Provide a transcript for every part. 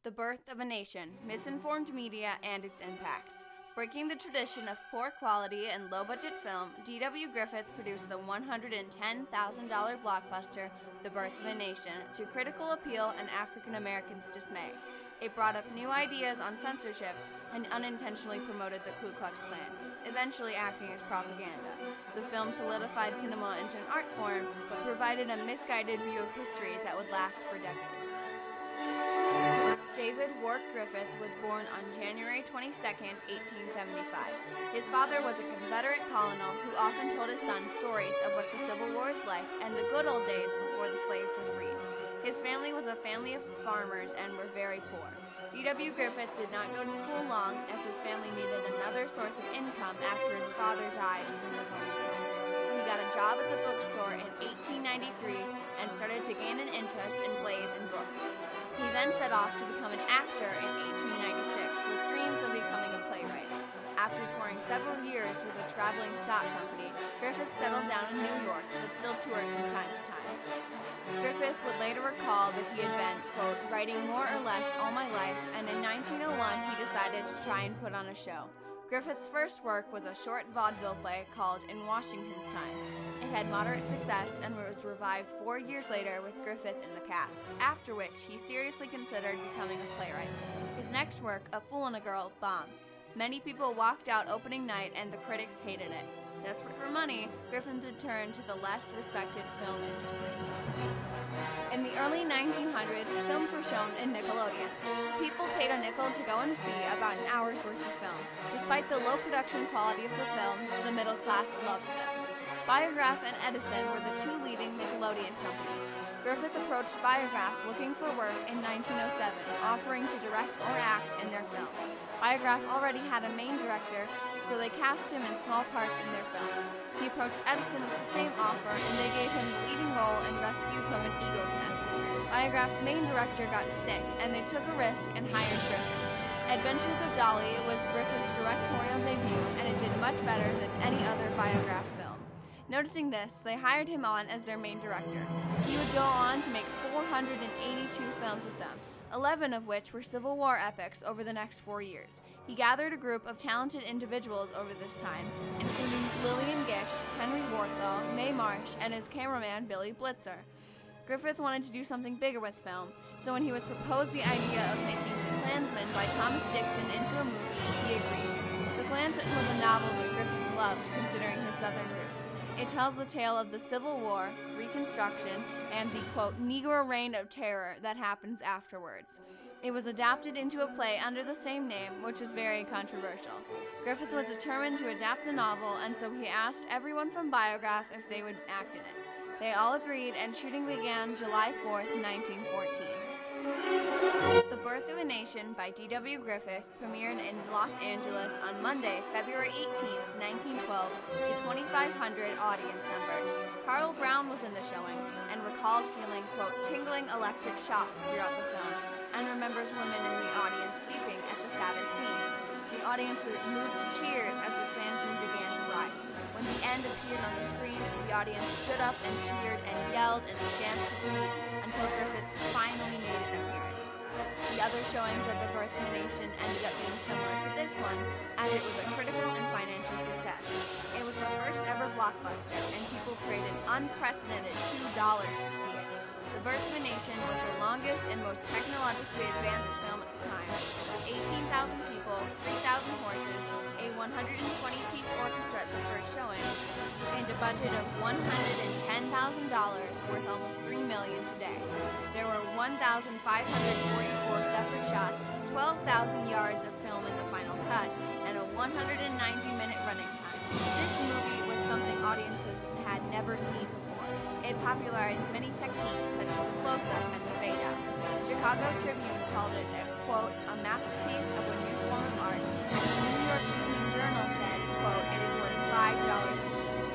The Birth of a Nation, Misinformed Media and its Impacts. Breaking the tradition of poor quality and low-budget film, D.W. Griffith produced the $110,000 blockbuster, The Birth of a Nation, to critical appeal and African Americans' dismay. It brought up new ideas on censorship and unintentionally promoted the Ku Klux Klan, eventually acting as propaganda. The film solidified cinema into an art form, but provided a misguided view of history that would last for decades. David Wark Griffith was born on January 22, 1875. His father was a Confederate colonel who often told his son stories of what the Civil War is like and the good old days before the slaves were freed. His family was a family of farmers and were very poor. D.W. Griffith did not go to school long, as his family needed another source of income after his father died when he was only 10. He got a job at the bookstore in 1893 and started to gain an interest in plays and books. He then set off to become an actor in 1896 with dreams of becoming a playwright. After touring several years with a traveling stock company, Griffith settled down in New York but still toured from time to time. Griffith would later recall that he had been, quote, writing more or less all my life, and in 1901 he decided to try and put on a show. Griffith's first work was a short vaudeville play called In Washington's Time. It had moderate success and was revived 4 years later with Griffith in the cast, after which he seriously considered becoming a playwright. His next work, A Fool and a Girl, bombed. Many people walked out opening night and the critics hated it. Desperate for money, Griffith returned to the less respected film industry. In the early 1900s, films were shown in Nickelodeon. People paid a nickel to go and see about an hour's worth of film. Despite the low production quality of the films, the middle class loved them. Biograph and Edison were the two leading Nickelodeon companies. Griffith approached Biograph looking for work in 1907, offering to direct or act in their films. Biograph already had a main director, so they cast him in small parts in their films. He approached Edison with the same offer, and they gave him the leading role in Rescue from an Eagle's Nest. Biograph's main director got sick, and they took a risk and hired Griffith. Adventures of Dolly was Griffith's directorial debut, and it did much better than any other Biograph film. Noticing this, they hired him on as their main director. He would go on to make 482 films with them, 11 of which were Civil War epics over the next 4 years. He gathered a group of talented individuals over this time, including Lillian Gish, Henry Worthwell, Mae Marsh, and his cameraman Billy Blitzer. Griffith wanted to do something bigger with film, so when he was proposed the idea of making The Klansman by Thomas Dixon into a movie, he agreed. The Klansman was a novel that Griffith loved, considering his southern roots. It tells the tale of the Civil War, Reconstruction, and the, quote, Negro reign of terror that happens afterwards. It was adapted into a play under the same name, which was very controversial. Griffith was determined to adapt the novel, and so he asked everyone from Biograph if they would act in it. They all agreed, and shooting began July 4th, 1914. The Birth of a Nation by D.W. Griffith premiered in Los Angeles on Monday, February 18, 1912, to 2,500 audience members. Carl Brown was in the showing and recalled feeling, quote, tingling electric shocks throughout the film, and remembers women in the audience weeping at the sadder scenes. The audience was moved to cheers as the Klansman began to ride. When the end appeared on the screen, the audience stood up and cheered and yelled and stamped his feet until Griffith finally made an appearance. The other showings of The Birth of a Nation ended up being similar to this one, as it was a critical and financial success. It was the first ever blockbuster, and people paid an unprecedented $2 to see it. The Birth of a Nation was the longest and most technologically advanced film at the time, with 18,000 people, 3,000 horses, a 120-piece orchestra at the first showing, and a budget of $110,000, worth almost $3 million today. There were 1,544 separate shots, 12,000 yards of film in the final cut, and a 190-minute running time. This movie was something audiences had never seen before. It popularized many techniques such as the close-up and the fade-out. Chicago Tribune called it a, quote, a masterpiece of a new form of art, and the New York Evening Journal said, quote, it is worth $5 a seat.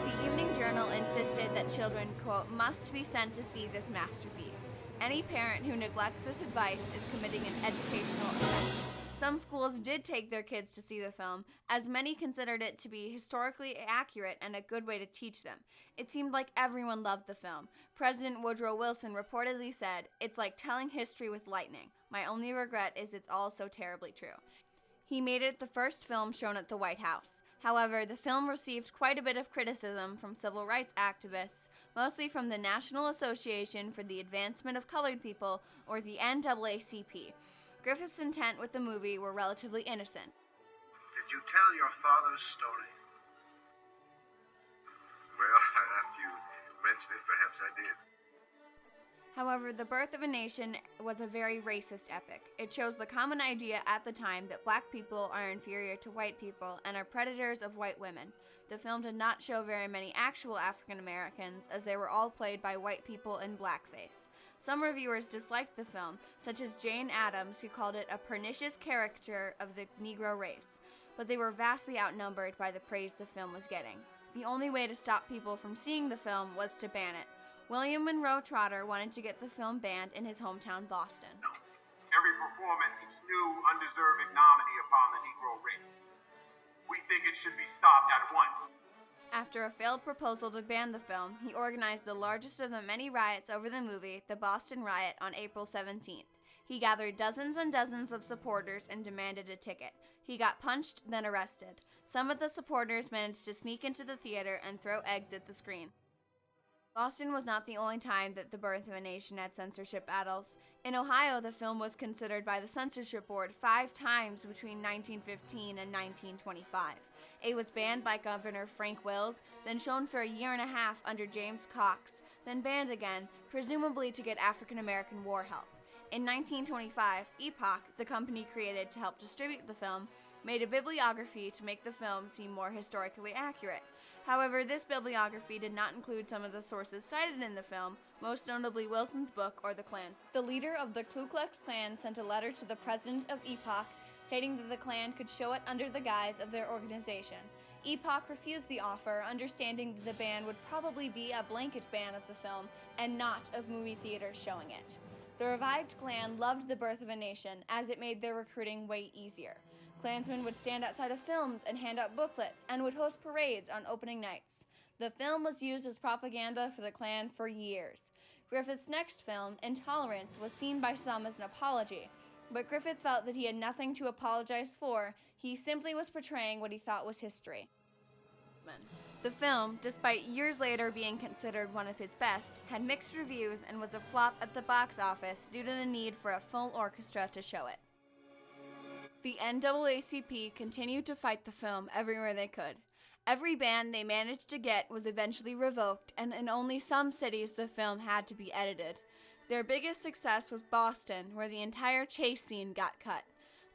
The Evening Journal insisted that children, quote, must be sent to see this masterpiece. Any parent who neglects this advice is committing an educational offense. Some schools did take their kids to see the film, as many considered it to be historically accurate and a good way to teach them. It seemed like everyone loved the film. President Woodrow Wilson reportedly said, "It's like telling history with lightning. My only regret is it's all so terribly true." He made it the first film shown at the White House. However, the film received quite a bit of criticism from civil rights activists, mostly from the National Association for the Advancement of Colored People, or the NAACP. Griffith's intent with the movie were relatively innocent. Did you tell your father's story? Well, after you mentioned it, perhaps I did. However, The Birth of a Nation was a very racist epic. It shows the common idea at the time that black people are inferior to white people and are predators of white women. The film did not show very many actual African Americans, as they were all played by white people in blackface. Some reviewers disliked the film, such as Jane Addams, who called it a pernicious caricature of the Negro race, but they were vastly outnumbered by the praise the film was getting. The only way to stop people from seeing the film was to ban it. William Monroe Trotter wanted to get the film banned in his hometown, Boston. Every performance is new, undeserved ignominy upon the Negro race. We think it should be stopped at once. After a failed proposal to ban the film, he organized the largest of the many riots over the movie, the Boston Riot, on April 17th. He gathered dozens and dozens of supporters and demanded a ticket. He got punched, then arrested. Some of the supporters managed to sneak into the theater and throw eggs at the screen. Boston was not the only time that The Birth of a Nation had censorship battles. In Ohio, the film was considered by the censorship board 5 times between 1915 and 1925. It was banned by Governor Frank Wills, then shown for a year and a half under James Cox, then banned again, presumably to get African American war help. In 1925, Epoch, the company created to help distribute the film, made a bibliography to make the film seem more historically accurate. However, this bibliography did not include some of the sources cited in the film, most notably Wilson's book, or The Klan. The leader of the Ku Klux Klan sent a letter to the president of Epoch, stating that the Klan could show it under the guise of their organization. Epoch refused the offer, understanding that the ban would probably be a blanket ban of the film, and not of movie theaters showing it. The revived Klan loved The Birth of a Nation, as it made their recruiting way easier. Klansmen would stand outside of films and hand out booklets, and would host parades on opening nights. The film was used as propaganda for the Klan for years. Griffith's next film, Intolerance, was seen by some as an apology, but Griffith felt that he had nothing to apologize for. He simply was portraying what he thought was history. The film, despite years later being considered one of his best, had mixed reviews and was a flop at the box office due to the need for a full orchestra to show it. The NAACP continued to fight the film everywhere they could. Every ban they managed to get was eventually revoked, and in only some cities the film had to be edited. Their biggest success was Boston, where the entire chase scene got cut.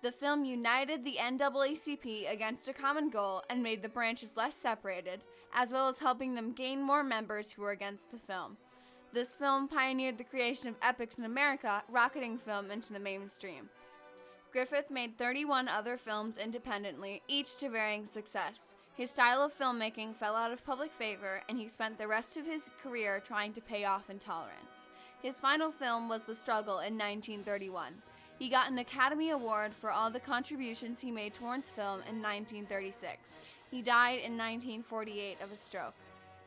The film united the NAACP against a common goal and made the branches less separated, as well as helping them gain more members who were against the film. This film pioneered the creation of epics in America, rocketing film into the mainstream. Griffith made 31 other films independently, each to varying success. His style of filmmaking fell out of public favor, and he spent the rest of his career trying to pay off intolerance. His final film was The Struggle in 1931. He got an Academy Award for all the contributions he made towards film in 1936. He died in 1948 of a stroke.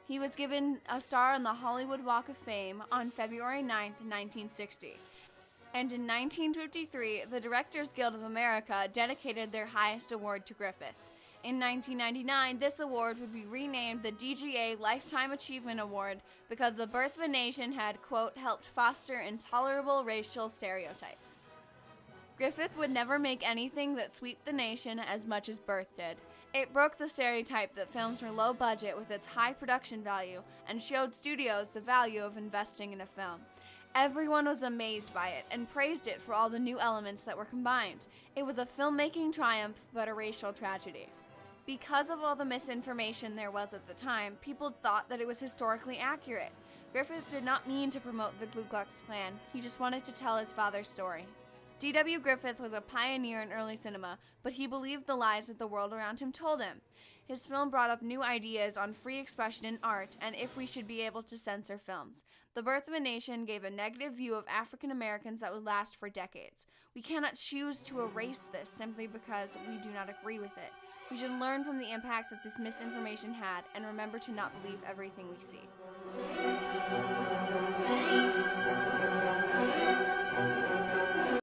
He was given a star on the Hollywood Walk of Fame on February 9, 1960. And in 1953, the Directors Guild of America dedicated their highest award to Griffith. In 1999, this award would be renamed the DGA Lifetime Achievement Award because The Birth of a Nation had, quote, helped foster intolerable racial stereotypes. Griffith would never make anything that swept the nation as much as Birth did. It broke the stereotype that films were low budget with its high production value and showed studios the value of investing in a film. Everyone was amazed by it and praised it for all the new elements that were combined. It was a filmmaking triumph, but a racial tragedy. Because of all the misinformation there was at the time, people thought that it was historically accurate. Griffith did not mean to promote the Ku Klux Klan. He just wanted to tell his father's story. D.W. Griffith was a pioneer in early cinema, but he believed the lies that the world around him told him. His film brought up new ideas on free expression in art and if we should be able to censor films. The The Birth of a Nation gave a negative view of African Americans that would last for decades. We cannot choose to erase this simply because we do not agree with it. We should learn from the impact that this misinformation had and remember to not believe everything we see.